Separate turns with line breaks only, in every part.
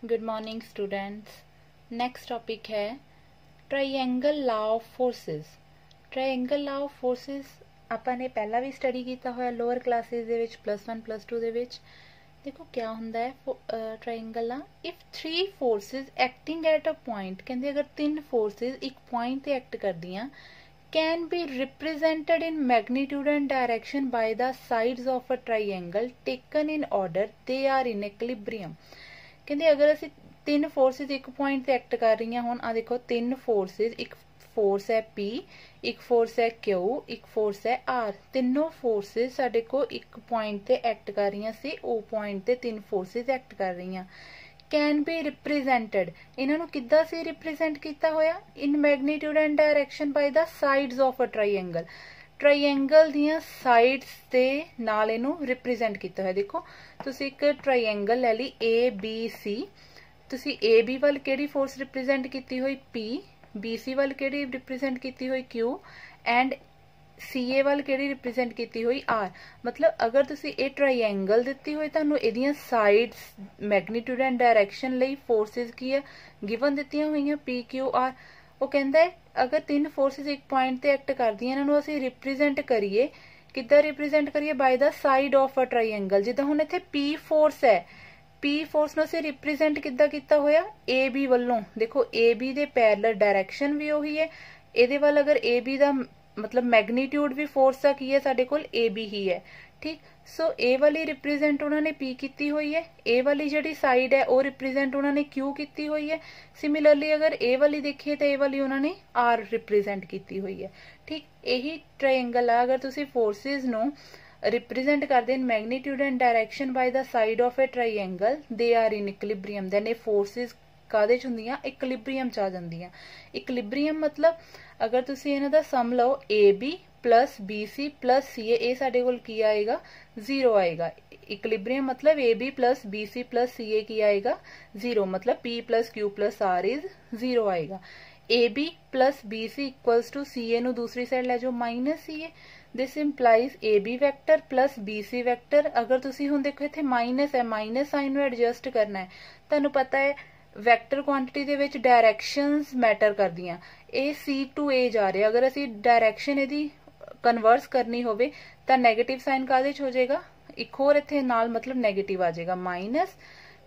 Good morning students. Next topic है triangle law of forces. Triangle law of forces ਆਪਾਂ ਨੇ ਪਹਿਲਾਂ ਵੀ study ਕੀਤਾ ਹੋਇਆ ਲੋਅਰ ਕਲਾਸਿਸ ਦੇ ਵਿੱਚ +1 +2 ਦੇ ਵਿੱਚ। देखो क्या होंदा है triangle law if 3 forces acting at a point, कहते अगर 3 फोर्सेस एक पॉइंट ते एक्ट करदियां can be represented in magnitude and direction by the sides of a triangle taken in order they are in equilibrium. कहते अगर असी 3 forces एक point ते एक्ट कर रही हुण आ देखो 3 फोर्सेस, एक फोर्स है P, एक फोर्स है Q, एक फोर्स है R। तीनों फोर्सेस साडे को एक पॉइंट ते एक्ट कर रही सी, ओ पॉइंट ते 3 फोर्सेस एक्ट कर रही। कैन बी रिप्रेजेंटेड, इन्हां नूं किद्दां सी रिप्रेजेंट कीता होया इन magnitude and direction by the sides of a triangle. Triangle दियां साइड्स ते नाल इनू रिप्रेजेंट कीता होया। देखो तुसी एक ट्रायंगल ले ली ABC, तुसी AB वाल केड़ी फोर्स रिप्रेजेंट कीती होई P, BC वाल केड़ी रिप्रेजेंट कीती हुई Q एंड CA वाल केड़ी रिप्रेजेंट कीती हुई R। मतलब अगर तुसी ए ट्रायंगल दित्ती हुई तानू एदियां साइड्स मैग्नीट्यूड एंड डायरेक्शन लई फोर्सेस की है गिवन दित्तियां हुई P Q R। वो कहंदा है अगर 3 फोर्सेस एक पॉइंट ते एक्ट करदियां इन्हां नू असीं रिप्रेजेंट करिए, किद्दां रिप्रेजेंट करिए by the side of a triangle. जिद्दां हुण इत्थे P फोर्स है, P फोर्स नूं असीं रिप्रेजेंट किद्दां कीता होया AB वल्लों। देखो AB दे पैरेलल डायरेक्शन भी ओही है, इहदे वाल अगर AB दा मतलब मैग्नीट्यूड भी फोर्स दा की है साडे कोल AB ही है। ठीक, सो ए वाली रिप्रेजेंट उन्होंने P कीती हुई है, ए वाली जिहड़ी साइड है वो रिप्रेजेंट उन्होंने Q कीती हुई है। सिमिलरली अगर ए वाली देखिए तो ए वाली उन्होंने R रिप्रेजेंट कीती हुई है। ठीक, यही ट्रायंगल है। अगर तुसी फोर्सेस नूं रिप्रेजेंट करते हैं magnitude and direction by the side of a triangle they are in equilibrium, then ये फोर्सेस कादे च हुंदियां इक्विलिब्रियम च आ जांदियां। इक्विलिब्रियम मतलब अगर तुसी इन्हां दा सम लो AB plus BC plus CA, ये साडे कोल की आएगा 0 आएगा। इक्विलिब्रियम मतलब AB plus BC plus CA की आएगा 0, मतलब P plus Q plus R is 0 आएगा। AB plus BC equals to CA नू दूसरी साइड ले जाओ minus CA। This implies AB vector plus BC vector. अगर तुसी हुण देखो इत्थे माइनस है, माइनस साइन नू एडजस्ट करना है। तुहानू पता है वैक्टर क्वांटिटी दे विच डायरेक्शंस मैटर करदियां। ए C टू A जा रहा, अगर असी डायरेक्शन इहदी कन्वर्स करनी होवे तां नेगेटिव साइन कादे च हो जाएगा, एक होर इत्थे नाल मतलब नेगेटिव आ जाएगा माइनस।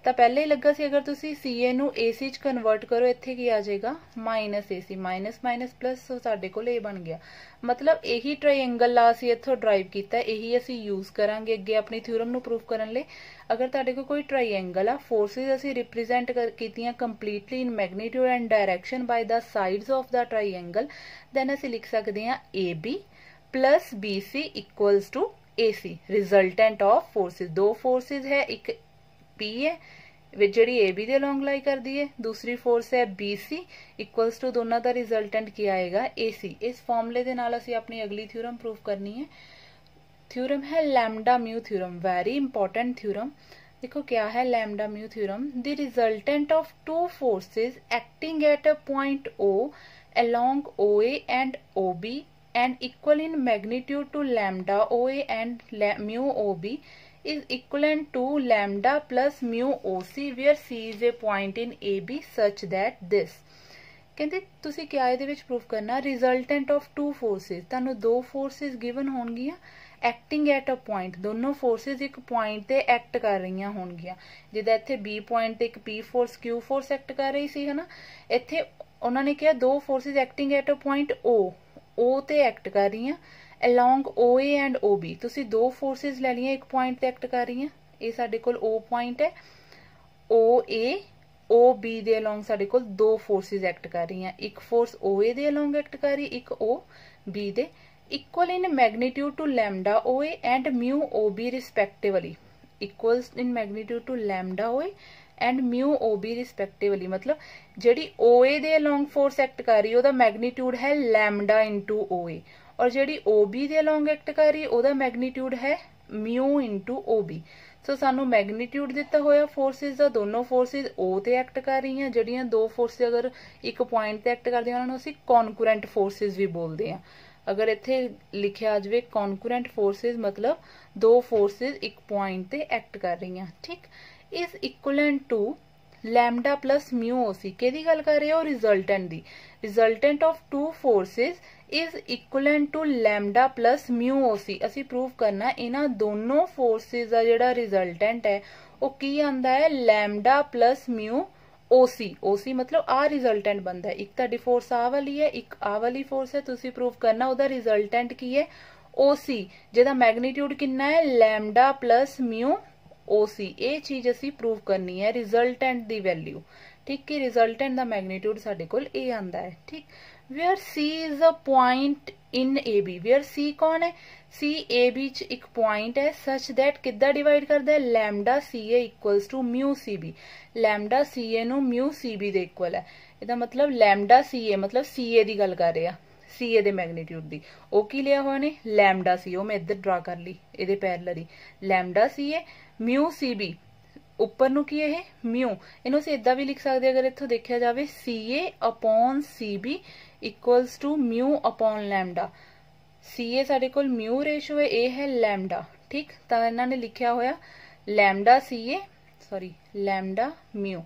ਤਾਂ ਪਹਿਲੇ ਹੀ ਲੱਗਾ ਸੀ अगर ਤੁਸੀਂ CA ਨੂੰ AC ਚ ਕਨਵਰਟ ਕਰੋ ਇੱਥੇ ਕੀ ਆ ਜਾਏਗਾ minus AC, minus minus plus, ਸਾਡੇ ਕੋਲ ਇਹ ਬਣ ਗਿਆ। ਮਤਲਬ ਇਹੀ ਟ੍ਰਾਇੰਗਲ ਲਾ ਅਸੀਂ ਇੱਥੋਂ ਡਰਾਈਵ ਕੀਤਾ, ਇਹੀ ਅਸੀਂ ਯੂਜ਼ ਕਰਾਂਗੇ ਅੱਗੇ ਆਪਣੀ ਥਿਊਰਮ ਨੂੰ ਪ੍ਰੂਫ ਕਰਨ ਲਈ। ਅਗਰ ਤੁਹਾਡੇ ਕੋਲ ਕੋਈ ਟ੍ਰਾਇੰਗਲ ਆ, ਫੋਰਸਿਸ ਅਸੀਂ ਰਿਪਰੈਜ਼ੈਂਟ ਕੀਤੀਆਂ completely in magnitude and direction by the sides of the triangle, then ਅਸੀਂ ਲਿਖ ਸਕਦੇ ਹਾਂ AB plus BC equals to AC। Resultant of forces, दो फोर्सेस है, एक P है जी AB दे लॉन्ग लाई करती है, दूसरी फोर्स है BC इक्वल्स टू दोनों का रिजल्टेंट क्या आएगा AC। इस फॉर्मूले के नाल असी अपनी अगली थ्योरम प्रूफ करनी है। थ्योरम है lambda mu theorem, very important theorem. देखो क्या है lambda mu theorem. The resultant of 2 forces acting at a point O along OA and OB and equal in magnitude to lambda OA and mu OB is equivalent to lambda plus mu OC where C is a point in AB such that this। कहते तुसी क्या इहदे विच proof करना resultant of 2 forces. तुहानू 2 forces given होणगियां acting at a point, दोनों forces एक पॉइंट ते एक्ट कर रही होणगियां। जिद्दां इत्थे B पॉइंट ते एक P force Q force act कर रही सी, है ना। इत्थे उन्होंने कहा 2 forces acting at a point O ते एक्ट कर रही हैं along OA and OB। तुसी 2 फोर्सेस ले लिया एक पॉइंट ते एक्ट कर रही हैं, ये साडे कोल O पॉइंट है, OA OB दे अलोंग साडे कोल 2 फोर्सेस एक्ट कर रही हैं। एक फोर्स OA दे अलोंग एक्ट कर रही, एक OB they. Equal in magnitude to lambda OA and mu OB respectively, equals in magnitude to lambda OA and mu OB respectively. मतलब जिहड़ी OA दे अलोंग फोर्स एक्ट कर रही ओदा मैग्नीट्यूड है lambda into OA, और जिहड़ी OB दे along act कर रही ओदा मैग्नीट्यूड है म्यू इंटू OB। सो सानू मैग्नीट्यूड दिता होया फोर्सेस दा, दोनों फोर्सेस O ते एक्ट कर रही हैं। जिहड़ियां 2 फोर्सेस अगर एक पॉइंट ते एक्ट करदियां उन्हां नूं असीं कॉन्करेंट फोर्सेस भी बोलदे हां। अगर इत्थे लिखिया आ जावे कॉन्करेंट फोर्सेस मतलब 2 फोर्सेस एक पॉइंट ते एक्ट कर रही हैं। ठीक, is equivalent to lambda plus mu OC किहदी गल कर रहे हो रिजल्टेंट दी resultant of two forces is equivalent to lambda plus mu OC असी प्रूव करना इन्हां दोनों फोर्सेस का जिहड़ा रिजल्टेंट है वो की आंदा है लैमडा प्लस म्यू ओसी ओसी मतलब आ रिजल्टेंट बनता है एक तुहाडी फोर्स आ वाली है एक आ वाली फोर्स है तुसी प्रूव करना उहदा रिजल्टेंट की है ओसी जिहदा मैग्नीट्यूड कितना है लैमडा प्लस म्यू ओसी ये चीज असी प्रूव करनी है रिजल्टेंट दी वैल्यू ठीक कि रिजल्टेंट दा मैग्नीट्यूड साडे कोल ए आंदा है ठीक where C is a point in A B where C कौन है सी ए बी च एक पॉइंट है सच दैट किद्दां डिवाइड करदा है lambda C A equals to mu C B lambda C A नू म्यू सी बी दे इक्वल है इहदा मतलब लैमडा सी ए मतलब सी ए दी गल कर रहे हैं सी ए दे मैग्नीट्यूड दी ओ की लिया हुआ ने लैमडा सी ओ मैं इधर ड्रा कर ली इहदे parallel lambda C A mu C B उपर नू की है म्यू इनू असीं इदां भी लिख सकते अगर इत्थों देखा जाए C A upon C B equals to mu upon lambda C A साडे कोल म्यू रेशो है ए है लैमडा ठीक तो इन्होंने लिखा होया लैमडा सी ए सॉरी लैमडा म्यू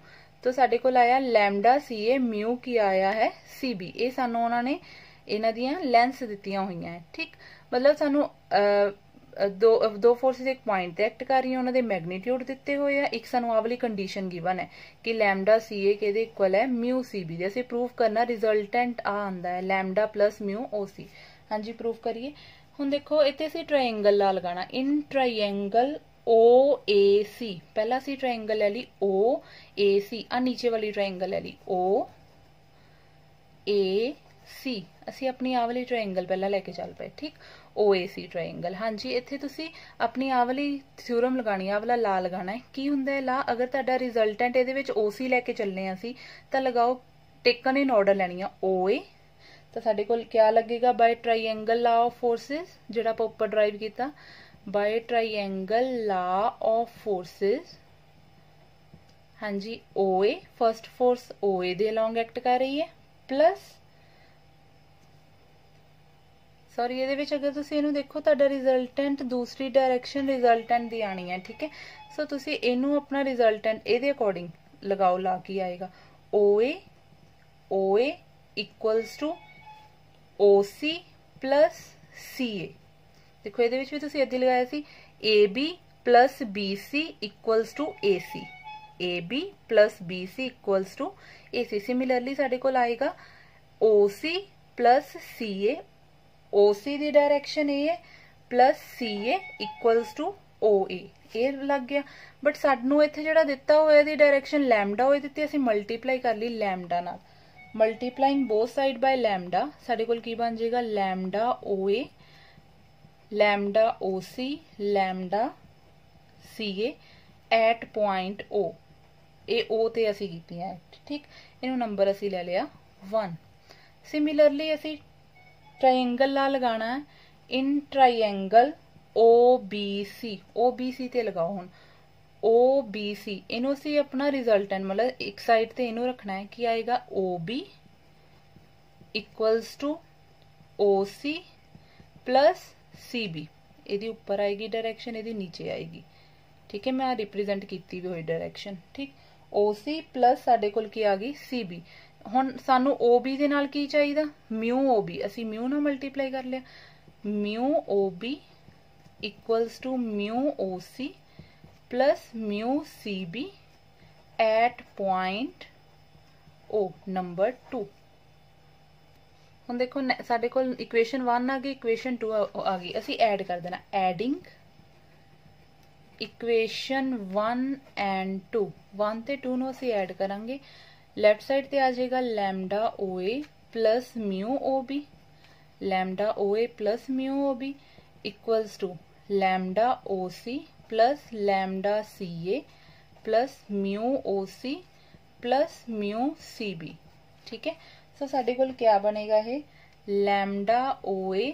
तो साडे कोल आया लैमडा सी ए म्यू की आया है सी बी ये सानू उन्होंने इन्हां दियां लेंस दित्तियां होईयां है ठीक मतलब सानू दो फोर्सेस एक पॉइंट ते एक्ट कर रही हैं उन्होंने मैग्नीट्यूड दिते हुए हैं एक सानू आ वाली कंडीशन गिवन है कि लैमडा सी ए के इक्वल है म्यू सी बी जैसे प्रूव करना रिजल्टेंट आ आंदा है लैमडा प्लस म्यू ओ सी हाँ जी प्रूव करिए हुण देखो इत्थे असीं ट्रायंगल ला लगाना इन ट्रायंगल ओ ए सी पहला असीं ट्रायंगल ले ली ओ ए सी आ नीचे वाली ट्रायंगल ले ली ओ ए सी असी अपनी आ वाली ट्रायंगल पहला लेके चल पे ठीक ओ ए सी ट्रायंगल हाँ जी इत्थे तुसी अपनी आ वाली थ्योरम लगानी आ वाला ला लगाना है की हुंदा है ला अगर तुहाडा रिजल्टेंट इहदे विच ओ सी लेके चलने असी तां लगाओ टेकन इन ऑर्डर लैनी आ ओ ए तो साडे कोल क्या लगेगा by triangle law of forces जिहड़ा आपां उपर ड्राइव कीता by triangle law of forces हाँ जी O A first force O A दे अलोंग एक्ट कर रही है प्लस सॉरी ये अगर तुसी इनू देखो तुहाडा रिजल्टेंट दूसरी डायरेक्शन रिजल्टेंट दी आनी है ठीक है सो तुसी इनू अपना रिजल्टेंट इहदे अकॉर्डिंग लगाओ ला की आएगा O A equals to O C plus C A देखो ये भी तुसी इदां लगाया सी A B plus B C equals to A C A B plus B C equals to A C similarly साडे कोल आएगा ओ C plus C A O C the direction ए है plus C A equals to ओ ए लग गया but सानू इत्थे जिहड़ा दिता होया दी डायरेक्शन लैमडा होई दित्ती असीं मल्टीप्लाई कर ली लैमडा नाल multiplying both side by lambda साडे कोल की बन जाएगा लैमडा ओ ए लैमडा ओ सी लैमडा सी ए एट पॉइंट ओ ए ओ ते असीं कीतियां ठीक इनू नंबर असीं ले लिया 1 सिमिलरली असीं ट्रायंगल ला लगाना है in triangle O B C ते लगाओ हुण ओ बी सी इनू असीं अपना रिजल्टेंट मतलब एक साइड ते इनू रखना है कि आएगा O B equals to O C plus C B इहदी उपर आएगी डायरेक्शन इहदी नीचे आएगी ठीक है मैं रिप्रेजेंट की हुई डायरेक्शन ठीक ओ सी प्लस साडे कोल की आ गई सी बी हुण सानू ओ बी दे नाल की चाहिदा म्यू ओ बी असीं म्यू नाल मल्टीप्लाई कर लिया mu O B equals to mu O C plus mu C B at point O number 2 हुण देखो साडे कोल इक्वेशन 1 आ गई इक्वेशन 2 आ गई असीं ऐड कर देना एडिंग इक्वेशन 1 एंड 2 1 ते 2 नूं असीं ऐड करांगे लैफ्ट साइड ते आ जाएगा lambda O A plus mu O B lambda O A plus mu O B equals to lambda O C plus lambda C A plus mu O C plus mu C B ठीक है so साडे कोल क्या बनेगा है lambda O A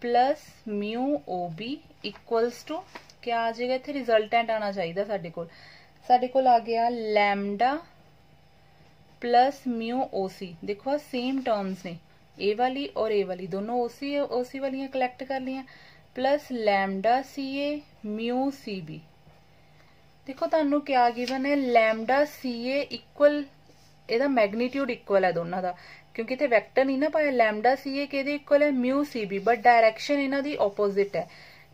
plus mu O B equals to क्या आ जाएगा इत्थे रिजल्टेंट आना चाहिए साडे कोल आ गया लैमडा प्लस म्यू ओ सी देखो सेम टर्म्स ने ए वाली और ए वाली दोनों ओ सी वाली कलेक्ट कर लिया plus lambda C A mu C B देखो तुहानू क्या गिवन है, लैमडा सी ए इक्वल, ਇਹਦਾ मैग्नीट्यूड इक्वल है दोनों का, क्योंकि इतने वैक्टर नहीं ना पाया। लैमडा सी ए किहदे इक्वल है, mu C B, but direction इन्हां दी ओपोजिट है।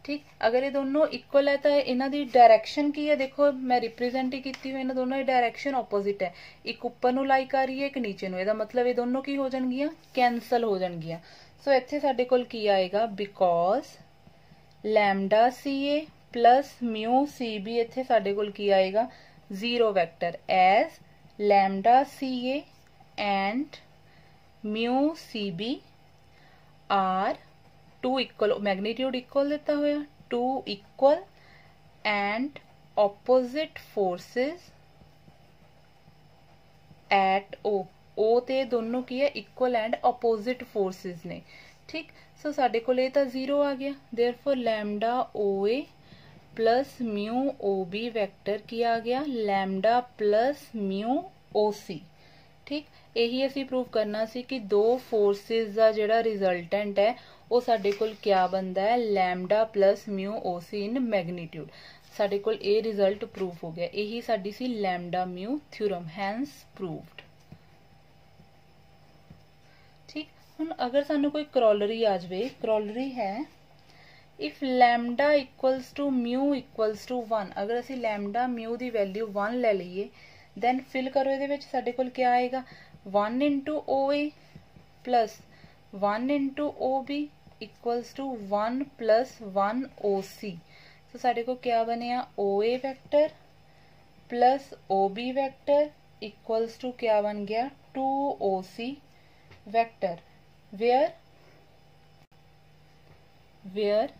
ठीक, अगर ये दोनों इक्वल है तो इन्हां दी डायरैक्शन की है, देखो मैं रिप्रेजेंट ही की हुई, इन्हां दोनों की डायरैक्शन ओपोजिट है। एक उपर नूं लाई कर रही है, एक नीचे नूं, इहदा मतलब ये दोनों की हो जाणगियां, कैंसल हो जाणगियां। सो इत्थे साडे कोल की आएगा, because lambda C A plus mu C B, इत्थे साडे कोल की आएगा, zero vector, as lambda CA and mu CB are two equal, magnitude equal देता हुआ, two equal and opposite forces at O। O ते दोनों की है इक्वल एंड opposite forces ने। ठीक, सो साडे कोल ये तो जीरो आ गया, therefore lambda OA plus mu OB vector की आ गया, लैम्डा प्लस म्यू OC। ठीक, यही असी प्रूव करना सी कि दो फोर्सिस का जिहड़ा रिजल्टेंट है वो साडे कोल क्या बनता है, lambda plus mu OC in magnitude. साडे कोल ये रिजल्ट प्रूव हो गया, यही साडी सी lambda mu theorem, hence proved. ठीक, हुण अगर सानू कोई क्रॉलरी आ जाए, क्रॉलरी है if lambda equals to mu equals to 1, अगर असी लैम्डा म्यू की वैल्यू 1 ले लीए, दैन फिल करो ये विच साडे कोल क्या आएगा, 1 into OA plus 1 into OB equals to 1 plus 1 OC। तो साडे को क्या बनिया, OA vector plus OB vector equals to क्या बन गया, 2OC वैक्टर, वेयर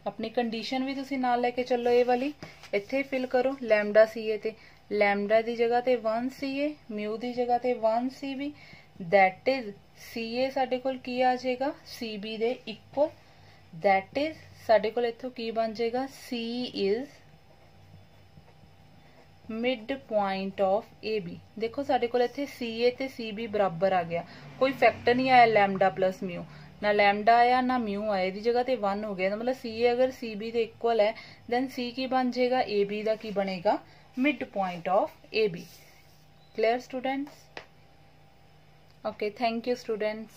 अपनी कंडीशन भी तुसी नाल लेके चलो, ये वाली इत्थे फिल करो, लैम्डा सी ए ते लैम्डा दी जगह ते 1 सी ए, म्यू दी जगह ते 1 C B, that is C A साडे कोल की आ जाएगा, सी बी दे इक्वल, दैट इज साडे कोल इत्थों की बन जाएगा, C is mid point of A B. देखो साडे कोल इत्थे सी ए ते सी बी बराबर आ गया, कोई फैक्टर नहीं आया लैम्डा प्लस म्यू, ना लैम्डा आया ना म्यू आया, इसकी जगह ते 1 हो गया, मतलब सी ए अगर सी बी के इक्वल है, देन सी की बन जाएगा, ए बी का की बनेगा, mid point of A B. Clear students? Okay, thank you students.